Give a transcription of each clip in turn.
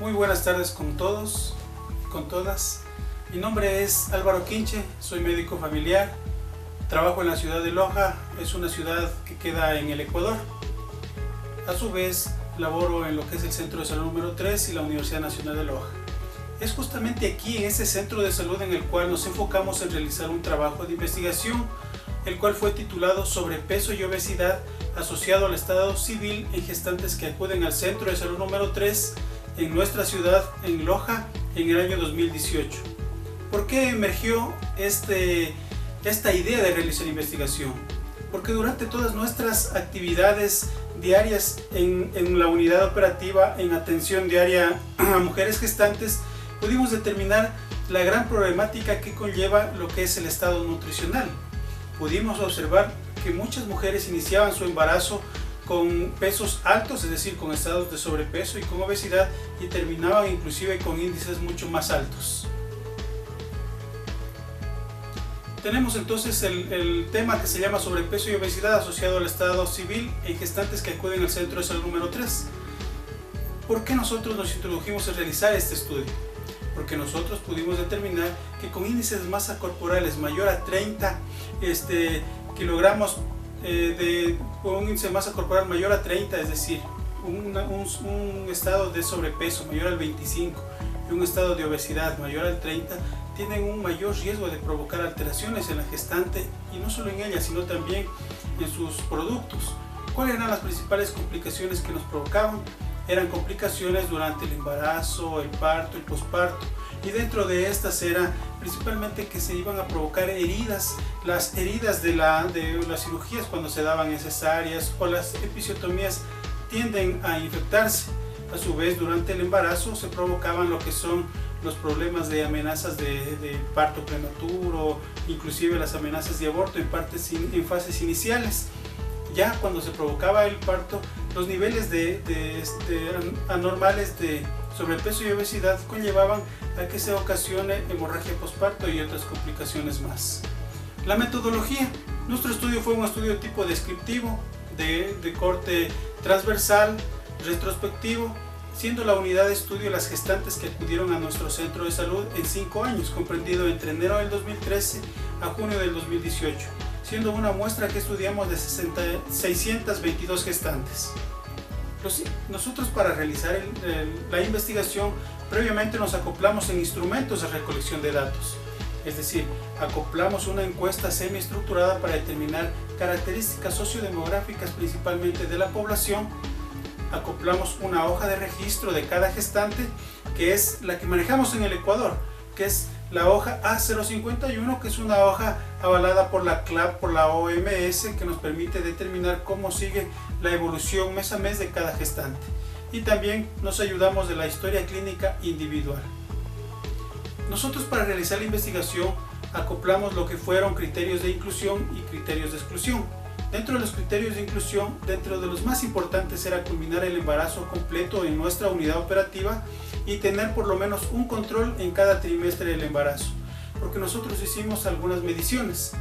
Muy buenas tardes con todos y con todas. Mi nombre es Álvaro Quinche, soy médico familiar, trabajo en la ciudad de Loja, es una ciudad que queda en el Ecuador. A su vez, laboro en lo que es el Centro de Salud número 3 y la Universidad Nacional de Loja. Es justamente aquí, en este centro de salud, en el cual nos enfocamos en realizar un trabajo de investigación, el cual fue titulado Sobrepeso y obesidad asociado al estado civil en gestantes que acuden al Centro de Salud número 3 en nuestra ciudad, en Loja, en el año 2018. ¿Por qué emergió esta idea de realizar investigación? Porque durante todas nuestras actividades diarias en la unidad operativa, en atención diaria a mujeres gestantes, pudimos determinar la gran problemática que conlleva lo que es el estado nutricional. Pudimos observar que muchas mujeres iniciaban su embarazo con pesos altos, es decir, con estados de sobrepeso y con obesidad, y terminaban inclusive con índices mucho más altos. Tenemos entonces el tema que se llama sobrepeso y obesidad asociado al estado civil en gestantes que acuden al Centro de Salud número 3. ¿Por qué nosotros nos introdujimos a realizar este estudio? Porque nosotros pudimos determinar que con índices de masa corporales mayor a 30 kilogramos, con un índice de masa corporal mayor a 30, es decir, un estado de sobrepeso mayor al 25 y un estado de obesidad mayor al 30, tienen un mayor riesgo de provocar alteraciones en la gestante, y no solo en ella, sino también en sus productos. ¿Cuáles eran las principales complicaciones que nos provocaban? Eran complicaciones durante el embarazo, el parto, el posparto, y dentro de estas era principalmente que se iban a provocar heridas, las heridas de las cirugías cuando se daban en cesáreas, o las episiotomías tienden a infectarse. A su vez, durante el embarazo se provocaban lo que son los problemas de amenazas de parto prematuro, inclusive las amenazas de aborto en fases iniciales. Ya cuando se provocaba el parto, los niveles anormales de sobrepeso y obesidad conllevaban a que se ocasione hemorragia posparto y otras complicaciones más. La metodología. Nuestro estudio fue un estudio tipo descriptivo, de corte transversal, retrospectivo, siendo la unidad de estudio las gestantes que acudieron a nuestro centro de salud en 5 años, comprendido entre enero del 2013 a junio del 2018, siendo una muestra que estudiamos de 622 gestantes. Nosotros, para realizar la investigación, previamente nos acoplamos en instrumentos de recolección de datos, es decir, acoplamos una encuesta semiestructurada para determinar características sociodemográficas principalmente de la población. Acoplamos una hoja de registro de cada gestante, que es la que manejamos en el Ecuador, que es la hoja A051, que es una hoja avalada por la CLAP, por la OMS, que nos permite determinar cómo sigue la evolución mes a mes de cada gestante. Y también nos ayudamos de la historia clínica individual. Nosotros, para realizar la investigación, acoplamos lo que fueron criterios de inclusión y criterios de exclusión. Dentro de los criterios de inclusión, dentro de los más importantes era culminar el embarazo completo en nuestra unidad operativa y tener por lo menos un control en cada trimestre del embarazo, porque nosotros hicimos algunas mediciones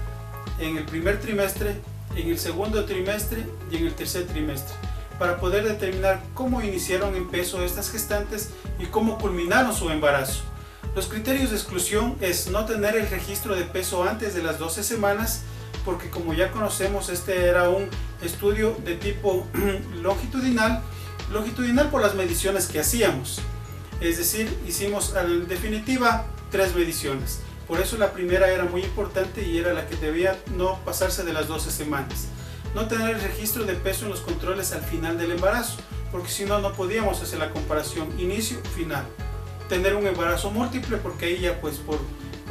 en el primer trimestre, en el segundo trimestre y en el tercer trimestre, para poder determinar cómo iniciaron en peso estas gestantes y cómo culminaron su embarazo. Los criterios de exclusión es no tener el registro de peso antes de las 12 semanas, porque como ya conocemos, este era un estudio de tipo longitudinal por las mediciones que hacíamos. Es decir, hicimos en definitiva 3 mediciones. Por eso la primera era muy importante y era la que debía no pasarse de las 12 semanas. No tener el registro de peso en los controles al final del embarazo, porque si no, no podíamos hacer la comparación inicio-final. Tener un embarazo múltiple, porque ahí ya pues por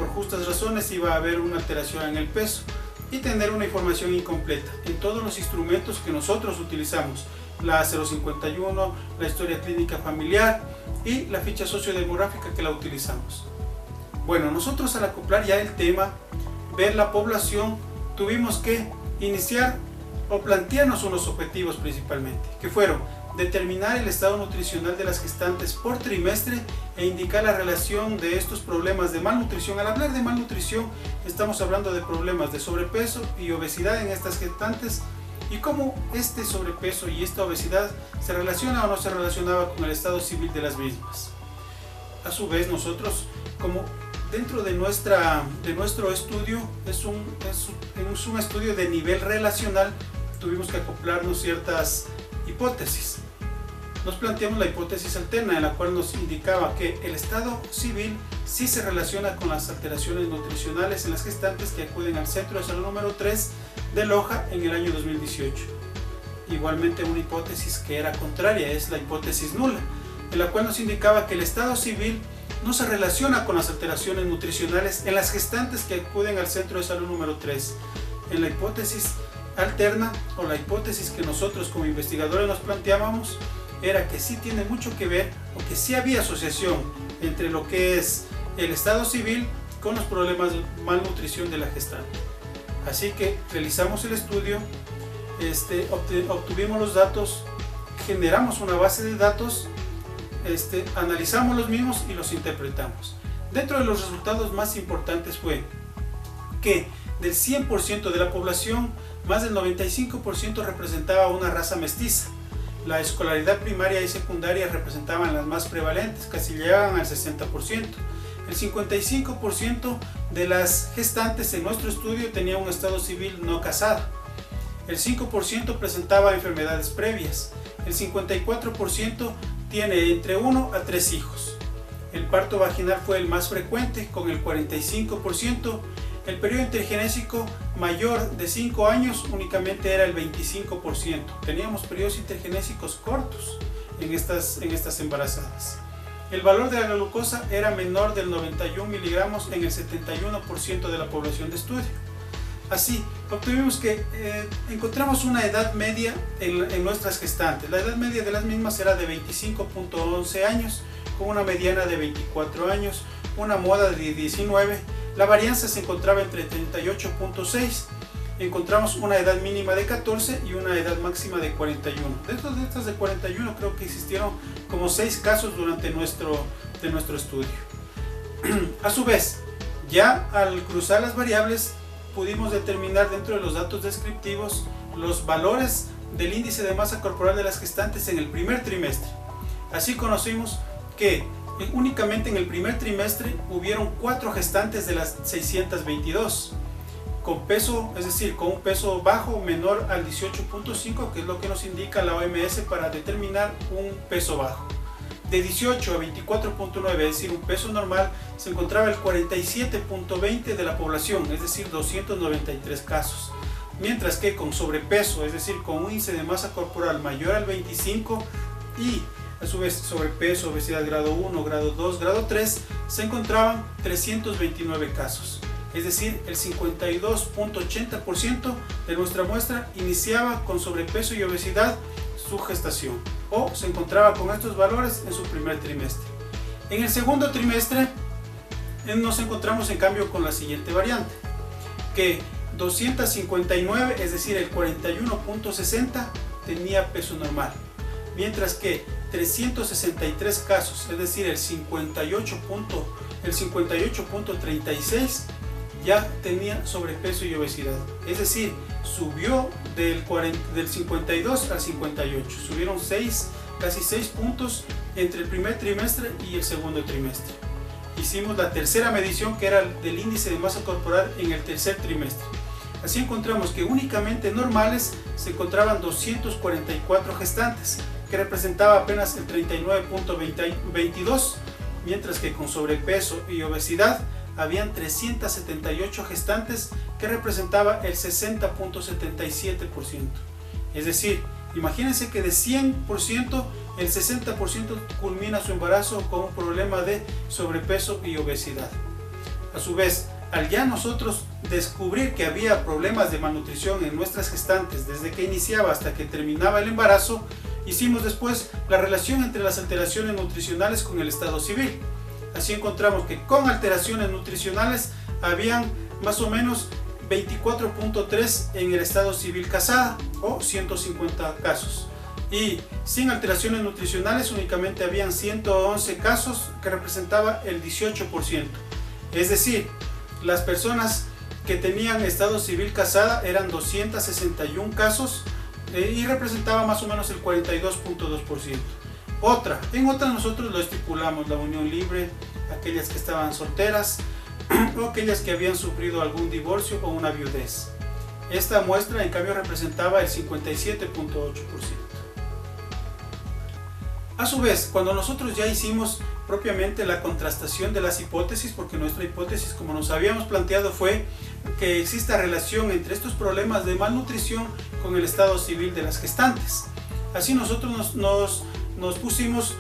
justas razones iba a haber una alteración en el peso. Y tener una información incompleta en todos los instrumentos que nosotros utilizamos, la A051, la historia clínica familiar y la ficha sociodemográfica que la utilizamos. Bueno, nosotros, al acoplar ya el tema, ver la población, tuvimos que iniciar o plantearnos unos objetivos principalmente, que fueron determinar el estado nutricional de las gestantes por trimestre e indicar la relación de estos problemas de malnutrición. Al hablar de malnutrición, estamos hablando de problemas de sobrepeso y obesidad en estas gestantes, y cómo este sobrepeso y esta obesidad se relaciona o no se relacionaba con el estado civil de las mismas. a su vez nosotros, como dentro de nuestro estudio es un estudio de nivel relacional, tuvimos que acoplarnos ciertas hipótesis. Nos planteamos la hipótesis alterna, en la cual nos indicaba que el estado civil sí se relaciona con las alteraciones nutricionales en las gestantes que acuden al centro de salud número 3 de Loja en el año 2018. Igualmente una hipótesis que era contraria, es la hipótesis nula, en la cual nos indicaba que el estado civil no se relaciona con las alteraciones nutricionales en las gestantes que acuden al centro de salud número 3. En la hipótesis alterna, o la hipótesis que nosotros como investigadores nos planteábamos, era que sí tiene mucho que ver, o que sí había asociación entre lo que es el estado civil con los problemas de malnutrición de la gestante. Así que realizamos el estudio, obtuvimos los datos, generamos una base de datos, analizamos los mismos y los interpretamos. Dentro de los resultados más importantes fue que del 100% de la población, más del 95% representaba una raza mestiza. La escolaridad primaria y secundaria representaban las más prevalentes, casi llegaban al 60%. El 55% de las gestantes en nuestro estudio tenía un estado civil no casado. El 5% presentaba enfermedades previas. El 54% tiene entre 1 a 3 hijos. El parto vaginal fue el más frecuente, con el 45%. El periodo intergenésico mayor de 5 años únicamente era el 25%. Teníamos periodos intergenésicos cortos en estas embarazadas. El valor de la glucosa era menor del 91 miligramos en el 71% de la población de estudio. Así, obtuvimos que encontramos una edad media en nuestras gestantes. La edad media de las mismas era de 25.11 años, con una mediana de 24 años, una moda de 19. La varianza se encontraba entre 38.6. Encontramos una edad mínima de 14 y una edad máxima de 41. Dentro de estas de 41 creo que existieron como 6 casos durante nuestro estudio. A su vez, ya al cruzar las variables, pudimos determinar dentro de los datos descriptivos los valores del índice de masa corporal de las gestantes en el primer trimestre. Así conocimos que únicamente en el primer trimestre hubieron 4 gestantes de las 622 con peso, es decir, con un peso bajo menor al 18.5, que es lo que nos indica la OMS para determinar un peso bajo. De 18 a 24.9, es decir, un peso normal, se encontraba el 47.20 de la población, es decir, 293 casos. Mientras que con sobrepeso, es decir, con un índice de masa corporal mayor al 25 y a su vez sobrepeso, obesidad grado 1, grado 2, grado 3, se encontraban 329 casos. Es decir, el 52.80% de nuestra muestra iniciaba con sobrepeso y obesidad su gestación, o se encontraba con estos valores en su primer trimestre. En el segundo trimestre nos encontramos en cambio con la siguiente variante, que 259, es decir, el 41.60 tenía peso normal, mientras que 363 casos, es decir, el 58.36 ya tenía sobrepeso y obesidad. Es decir, subió del 52 al 58. Subieron casi 6 puntos entre el primer trimestre y el segundo trimestre. Hicimos la tercera medición, que era del índice de masa corporal en el tercer trimestre. Así encontramos que únicamente normales se encontraban 244 gestantes, que representaba apenas el 39.22, mientras que con sobrepeso y obesidad habían 378 gestantes, que representaba el 60.77%. Es decir, imagínense que de 100%, el 60% culmina su embarazo con un problema de sobrepeso y obesidad. A su vez, al ya nosotros descubrir que había problemas de malnutrición en nuestras gestantes desde que iniciaba hasta que terminaba el embarazo, hicimos después la relación entre las alteraciones nutricionales con el estado civil. Así encontramos que con alteraciones nutricionales habían más o menos 24.3 en el estado civil casada, o 150 casos. Y sin alteraciones nutricionales únicamente habían 111 casos, que representaba el 18%. Es decir, las personas que tenían estado civil casada eran 261 casos y representaba más o menos el 42.2%. En otra nosotros lo estipulamos, la unión libre, aquellas que estaban solteras o aquellas que habían sufrido algún divorcio o una viudez. Esta muestra en cambio representaba el 57.8%. A su vez, cuando nosotros ya hicimos propiamente la contrastación de las hipótesis, porque nuestra hipótesis, como nos habíamos planteado, fue que exista relación entre estos problemas de malnutrición con el estado civil de las gestantes. Así nosotros nos pusimos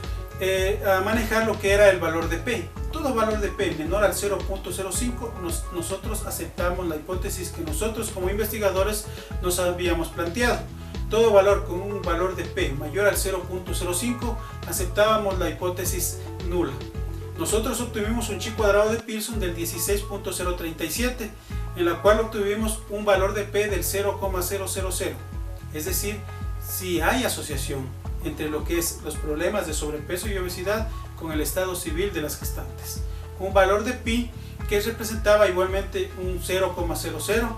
a manejar lo que era el valor de P. Todo valor de P menor al 0.05, nosotros aceptamos la hipótesis que nosotros como investigadores nos habíamos planteado. Todo valor con un valor de P mayor al 0.05 aceptábamos la hipótesis nula. Nosotros obtuvimos un chi cuadrado de Pearson del 16.037, en la cual obtuvimos un valor de P del 0,000. Es decir, si hay asociación entre lo que es los problemas de sobrepeso y obesidad con el estado civil de las gestantes. Un valor de pi que representaba igualmente un 0,00,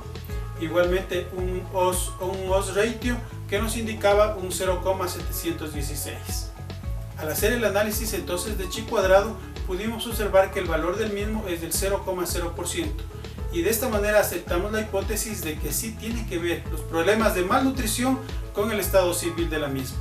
igualmente un odds ratio que nos indicaba un 0,716. Al hacer el análisis entonces de chi cuadrado, pudimos observar que el valor del mismo es del 0,0%, y de esta manera aceptamos la hipótesis de que sí tiene que ver los problemas de malnutrición con el estado civil de la misma.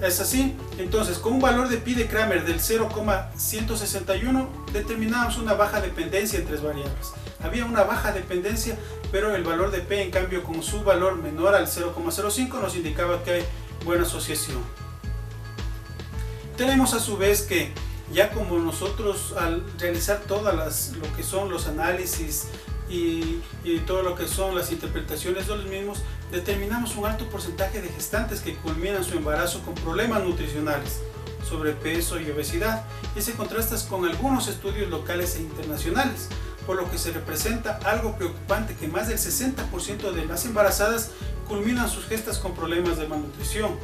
Es así, entonces con un valor de pi de Kramer del 0,161 determinamos una baja dependencia en tres variables. Había una baja dependencia, pero el valor de P en cambio con su valor menor al 0,05 nos indicaba que hay buena asociación. Tenemos a su vez que ya como nosotros al realizar todas lo que son los análisis y todo lo que son las interpretaciones de los mismos, determinamos un alto porcentaje de gestantes que culminan su embarazo con problemas nutricionales, sobrepeso y obesidad, y se contrasta con algunos estudios locales e internacionales, por lo que se representa algo preocupante que más del 60% de las embarazadas culminan sus gestas con problemas de malnutrición,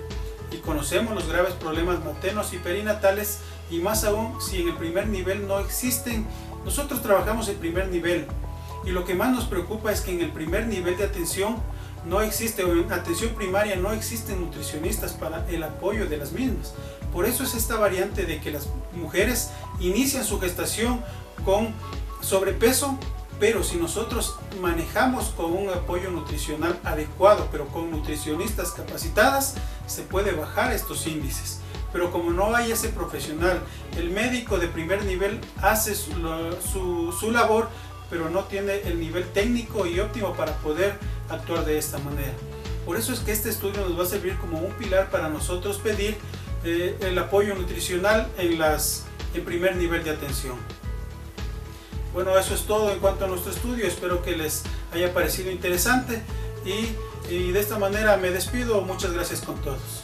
y conocemos los graves problemas maternos y perinatales, y más aún si en el primer nivel no existen. Nosotros trabajamos en primer nivel, y lo que más nos preocupa es que en el primer nivel de atención no existe, o en atención primaria no existen nutricionistas para el apoyo de las mismas. Por eso es esta variante de que las mujeres inician su gestación con sobrepeso, pero si nosotros manejamos con un apoyo nutricional adecuado, pero con nutricionistas capacitadas, se puede bajar estos índices. Pero como no hay ese profesional, el médico de primer nivel hace su labor, pero no tiene el nivel técnico y óptimo para poder actuar de esta manera. Por eso es que este estudio nos va a servir como un pilar para nosotros pedir el apoyo nutricional en primer nivel de atención. Bueno, eso es todo en cuanto a nuestro estudio. Espero que les haya parecido interesante y de esta manera me despido. Muchas gracias con todos.